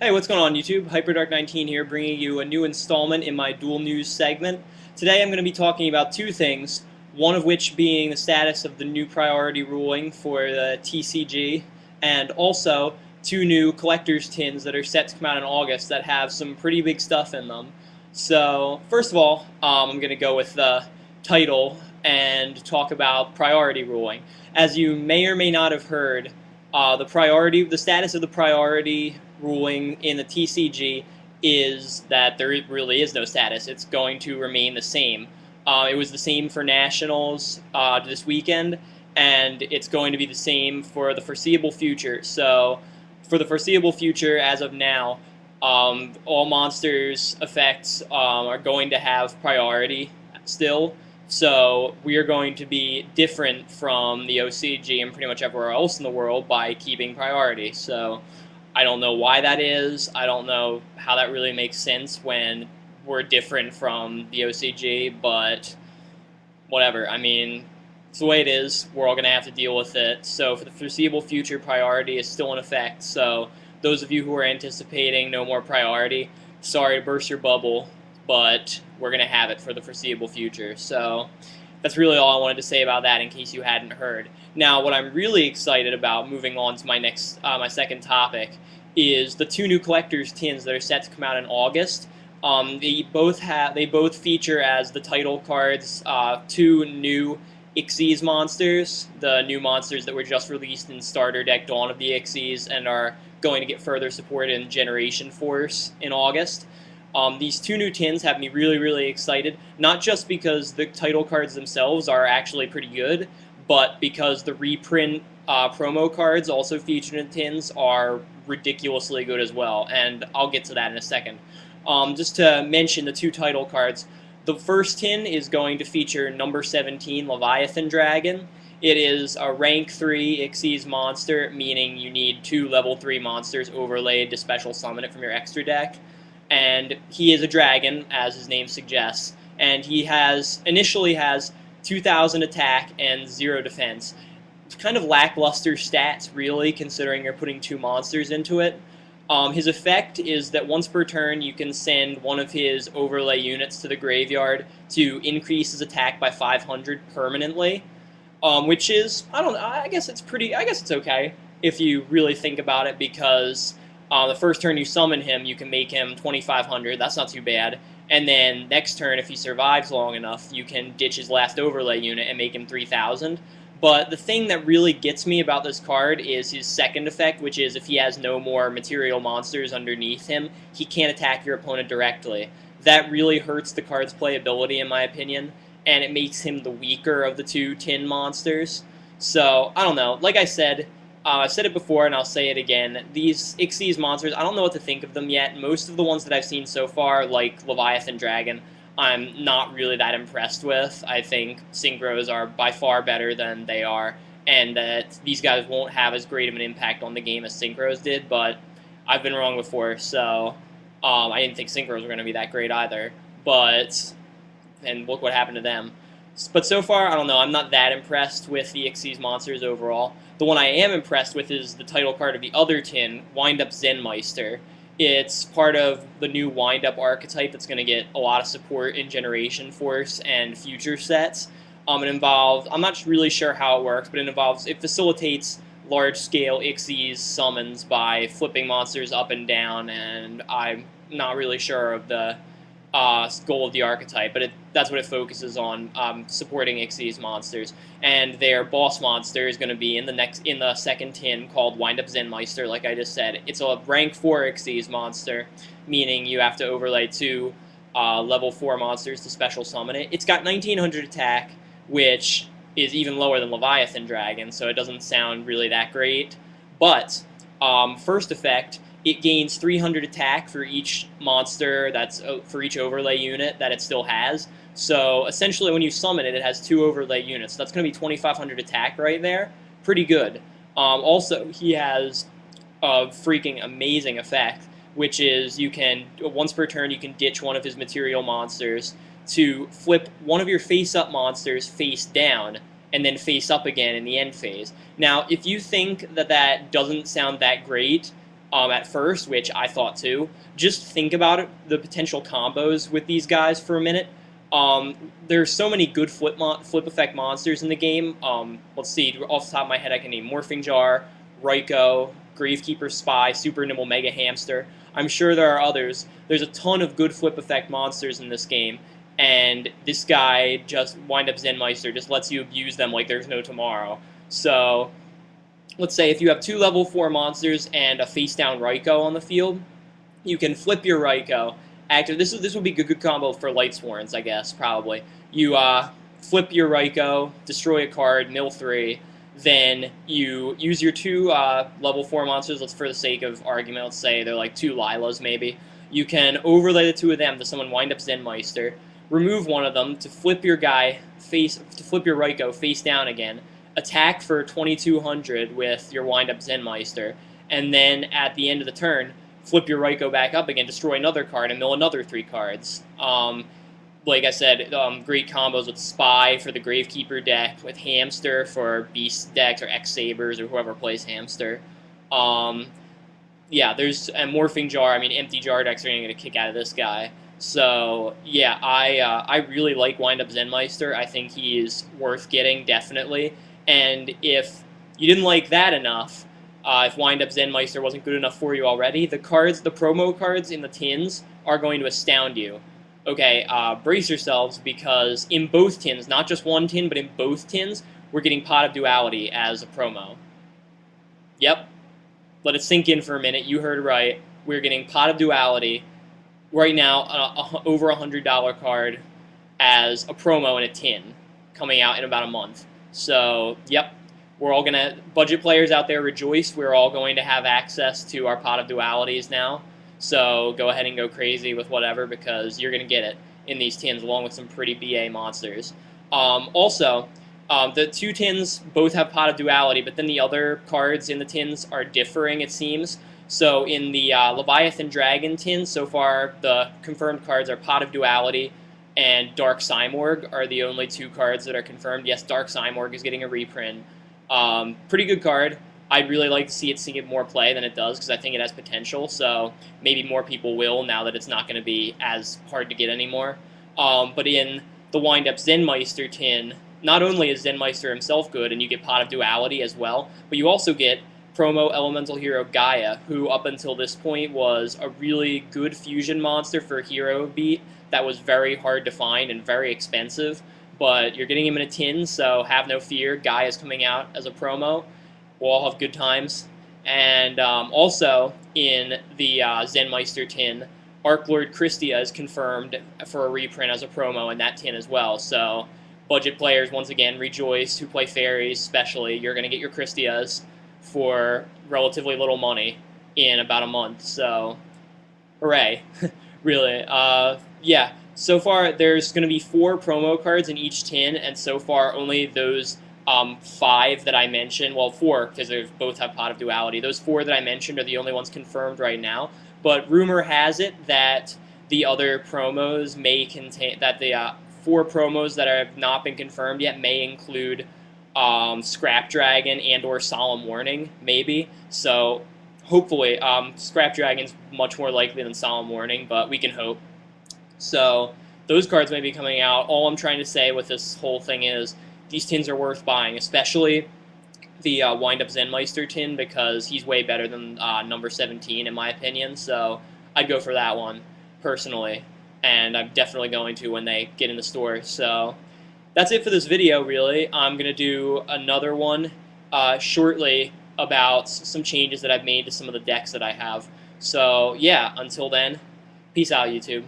Hey, what's going on YouTube? HyperDark19 here, bringing you a new installment in my Duel News segment. Today I'm going to be talking about two things, one of which being the status of the new priority ruling for the TCG, and also two new collector's tins that are set to come out in August that have some pretty big stuff in them. So, first of all, I'm going to go with the title and talk about priority ruling. As you may or may not have heard, the status of the priority ruling in the TCG is that there really is no status. It's going to remain the same. It was the same for Nationals this weekend, and it's going to be the same for the foreseeable future. So, for the foreseeable future, as of now, all monsters effects are going to have priority still. So we are going to be different from the OCG and pretty much everywhere else in the world by keeping priority. So I don't know why that is. I don't know how that really makes sense when we're different from the OCG, but whatever. I mean, it's the way it is. We're all going to have to deal with it. So for the foreseeable future, priority is still in effect. So those of you who are anticipating no more priority, sorry to burst your bubble, but we're going to have it for the foreseeable future. So that's really all I wanted to say about that in case you hadn't heard. Now, what I'm really excited about, moving on to my second topic, is the two new collector's tins that are set to come out in August. They both feature as the title cards two new Xyz monsters, the new monsters that were just released in Starter Deck Dawn of the Xyz and are going to get further support in Generation Force in August. These two new tins have me really, really excited, not just because the title cards themselves are actually pretty good, but because the reprint promo cards also featured in tins are ridiculously good as well, and I'll get to that in a second. Just to mention the two title cards, the first tin is going to feature number 17 Leviathan Dragon. It is a rank 3 Xyz monster, meaning you need two level 3 monsters overlaid to special summon it from your extra deck. And he is a dragon, as his name suggests, and he initially has 2,000 attack and 0 defense. It's kind of lackluster stats, really, considering you're putting two monsters into it. His effect is that once per turn you can send one of his overlay units to the graveyard to increase his attack by 500 permanently, which is, I guess it's okay if you really think about it, because the first turn you summon him, you can make him 2,500. That's not too bad. And then next turn, if he survives long enough, you can ditch his last overlay unit and make him 3,000. But the thing that really gets me about this card is his second effect, which is if he has no more material monsters underneath him, he can't attack your opponent directly. That really hurts the card's playability, in my opinion, and it makes him the weaker of the two tin monsters. So, I don't know. Like I said, I've said it before and I'll say it again, these Xyz monsters, I don't know what to think of them yet. Most of the ones that I've seen so far, like Leviathan Dragon, I'm not really that impressed with. I think Synchros are by far better than they are, and that these guys won't have as great of an impact on the game as Synchros did, but I've been wrong before, so I didn't think Synchros were going to be that great either. And look what happened to them. But so far, I don't know, I'm not that impressed with the Xyz monsters overall. The one I am impressed with is the title card of the other tin, Wind Up Zenmeister. It's part of the new Wind Up archetype that's going to get a lot of support in Generation Force and future sets. It involves, I'm not really sure how it works, but it facilitates large-scale Xyz summons by flipping monsters up and down, and I'm not really sure of the goal of the archetype, but that's what it focuses on, supporting Xyz monsters. And their boss monster is going to be in the second tin, called Wind Up Zenmeister, like I just said. It's a rank 4 Xyz monster, meaning you have to overlay two level 4 monsters to special summon it. It's got 1,900 attack, which is even lower than Leviathan Dragon, so it doesn't sound really that great. But first effect, it gains 300 attack for each monster, for each overlay unit that it still has. So essentially when you summon it, it has two overlay units. That's going to be 2,500 attack right there. Pretty good. Also, he has a freaking amazing effect, which is once per turn, you can ditch one of his material monsters to flip one of your face-up monsters face down and then face up again in the end phase. Now, if you think that doesn't sound that great, at first, which I thought too. Just think about it, the potential combos with these guys for a minute. There's so many good flip effect monsters in the game. Let's see, off the top of my head, I can name Morphing Jar, Raikou, Gravekeeper Spy, Super Nimble Mega Hamster. I'm sure there are others. There's a ton of good flip effect monsters in this game, and this guy just Wind Up Zenmeister just lets you abuse them like there's no tomorrow. So let's say if you have 2 level 4 monsters and a face down Raikou on the field, you can flip your Raikou. This would be a good combo for Light Sworns, I guess, probably. You flip your Raikou, destroy a card, mill 3, then you use your 2 level 4 monsters. For the sake of argument, let's say they're like 2 Lilas maybe. You can overlay the 2 of them to summon Wind Up Zenmeister, remove one of them to flip your Raikou face down again, attack for 2200 with your Wind Up Zenmeister, and then at the end of the turn, flip your Raikou back up again, destroy another card, and mill another 3 cards. Like I said, great combos with Spy for the Gravekeeper deck, with Hamster for Beast decks or X-Sabers or whoever plays Hamster. Yeah, and Morphing Jar. I mean, empty jar decks are going to get a kick out of this guy. So yeah, I really like Wind Up Zenmeister. I think he is worth getting, definitely. And if you didn't like that enough, if Wind Up Zenmeister wasn't good enough for you already, the promo cards in the tins are going to astound you. Okay, brace yourselves, because in both tins, not just one tin, but in both tins, we're getting Pot of Duality as a promo. Yep. Let it sink in for a minute. You heard right. We're getting Pot of Duality right now, over $100 card as a promo in a tin, coming out in about a month. So, yep. We're all going to, budget players out there, rejoice. We're all going to have access to our Pot of Dualities now. So go ahead and go crazy with whatever, because you're going to get it in these tins, along with some pretty BA monsters. Also, the 2 tins both have Pot of Duality, but then the other cards in the tins are differing, it seems. So in the Leviathan Dragon tin, so far the confirmed cards are Pot of Duality and Dark Cymorg are the only 2 cards that are confirmed. Yes, Dark Cymorg is getting a reprint. Pretty good card. I'd really like to see it get more play than it does, because I think it has potential, so maybe more people will now that it's not going to be as hard to get anymore. But in the Wind Up Zenmeister tin, not only is Zenmeister himself good, and you get Pot of Duality as well, but you also get promo Elemental Hero Gaia, who up until this point was a really good fusion monster for Hero Beat that was very hard to find and very expensive, but you're getting him in a tin, so have no fear. Gaia's coming out as a promo. We'll all have good times. And also, in the Zenmeister tin, Archlord Christia is confirmed for a reprint as a promo in that tin as well. So, budget players, once again, rejoice, who play fairies especially. You're going to get your Christias for relatively little money in about a month. So, hooray. Really. Yeah, so far there's going to be 4 promo cards in each tin, and so far only those 5 that I mentioned, well, 4, because they both have Pot of Duality. Those 4 that I mentioned are the only ones confirmed right now, but rumor has it that the other promos may contain, that the 4 promos that have not been confirmed yet may include Scrap Dragon and or Solemn Warning, maybe. So hopefully, Scrap Dragon's much more likely than Solemn Warning, but we can hope. So those cards may be coming out. All I'm trying to say with this whole thing is these tins are worth buying, especially the Wind Up Zenmeister tin, because he's way better than number 17 in my opinion. So I'd go for that one personally, and I'm definitely going to when they get in the store. So that's it for this video, really. I'm going to do another one shortly about some changes that I've made to some of the decks that I have. So yeah, until then, peace out, YouTube.